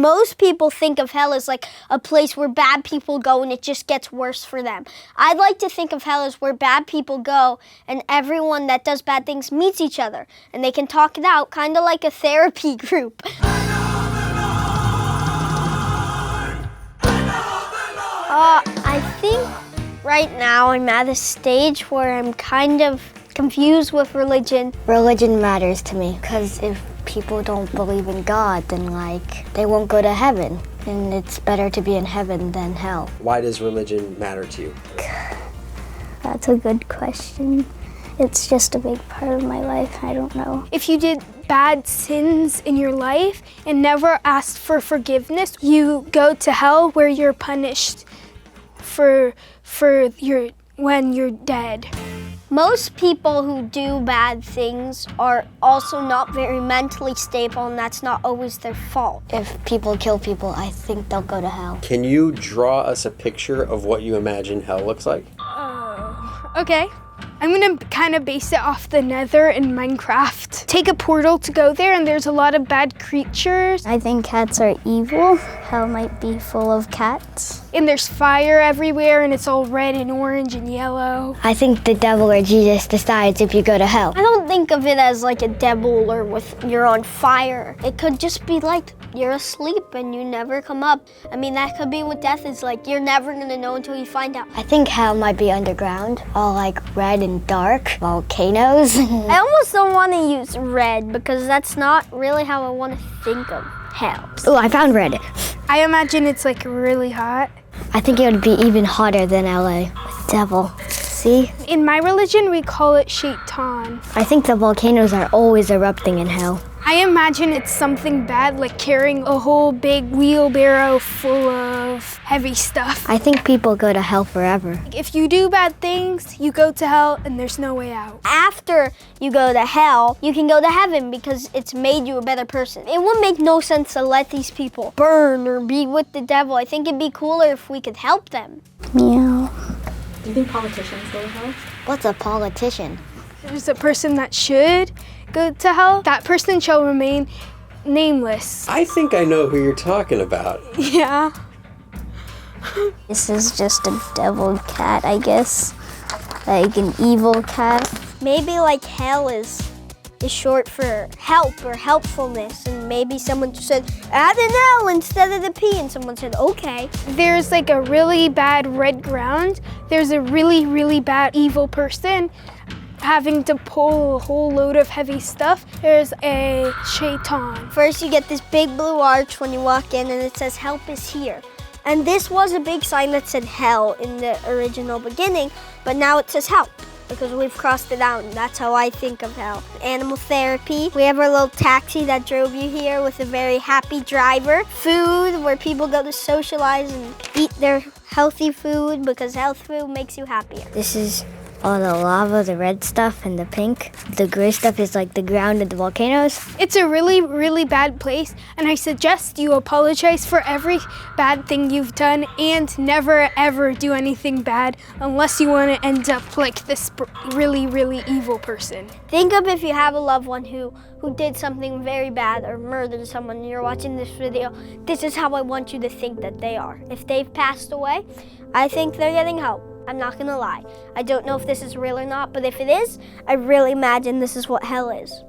most people think of hell as like a place where bad people go and it just gets worse for them. I'd like to think of hell as where bad people go and everyone that does bad things meets each other and they can talk it out, kind of like a therapy group. I think right now I'm at a stage where I'm kind of confused with religion. Religion matters to me because if people don't believe in God, then they won't go to heaven. And it's better to be in heaven than hell. Why does religion matter to you? That's a good question. It's just a big part of my life. I don't know. If you did bad sins in your life and never asked for forgiveness, you go to hell where you're punished when you're dead. Most people who do bad things are also not very mentally stable, and that's not always their fault. If people kill people, I think they'll go to hell. Can you draw us a picture of what you imagine hell looks like? Okay. I'm gonna kind of base it off the Nether in Minecraft. Take a portal to go there and there's a lot of bad creatures. I think cats are evil. Hell might be full of cats. And there's fire everywhere and it's all red and orange and yellow. I think the devil or Jesus decides if you go to hell. I don't think of it as like a devil or you're on fire. It could just be like you're asleep and you never come up. I mean, that could be what death is like. You're never gonna know until you find out. I think hell might be underground, all red and dark, volcanoes. I almost don't want to use red because that's not really how I want to think of hell. Oh, I found red. I imagine it's like really hot. I think it would be even hotter than LA with devil. See? In my religion, we call it shaitan. I think the volcanoes are always erupting in hell. I imagine it's something bad, like carrying a whole big wheelbarrow full of heavy stuff. I think people go to hell forever. If you do bad things, you go to hell and there's no way out. After you go to hell, you can go to heaven because it's made you a better person. It would make no sense to let these people burn or be with the devil. I think it'd be cooler if we could help them. Meow. Do you think politicians go to hell? What's a politician? There's a person that should go to hell. That person shall remain nameless. I think I know who you're talking about. Yeah. This is just a devil cat, I guess. Like an evil cat. Maybe like hell is short for help or helpfulness, and maybe someone just said, add an L instead of the P, and someone said, okay. There's like a really bad red ground. There's a really, really bad evil person having to pull a whole load of heavy stuff. There's a shaitan. First you get this big blue arch when you walk in and it says help is here. And this was a big sign that said hell in the original beginning, but now it says help because we've crossed it out, and that's how I think of hell. Animal therapy. We have our little taxi that drove you here with a very happy driver. Food, where people go to socialize and eat their healthy food because health food makes you happier. This is all the lava, the red stuff, and the pink. The gray stuff is like the ground of the volcanoes. It's a really, really bad place, and I suggest you apologize for every bad thing you've done and never ever do anything bad unless you want to end up like this really, really evil person. Think of if you have a loved one who did something very bad or murdered someone and you're watching this video. This is how I want you to think that they are. If they've passed away, I think they're getting help. I'm not gonna lie. I don't know if this is real or not, but if it is, I really imagine this is what hell is.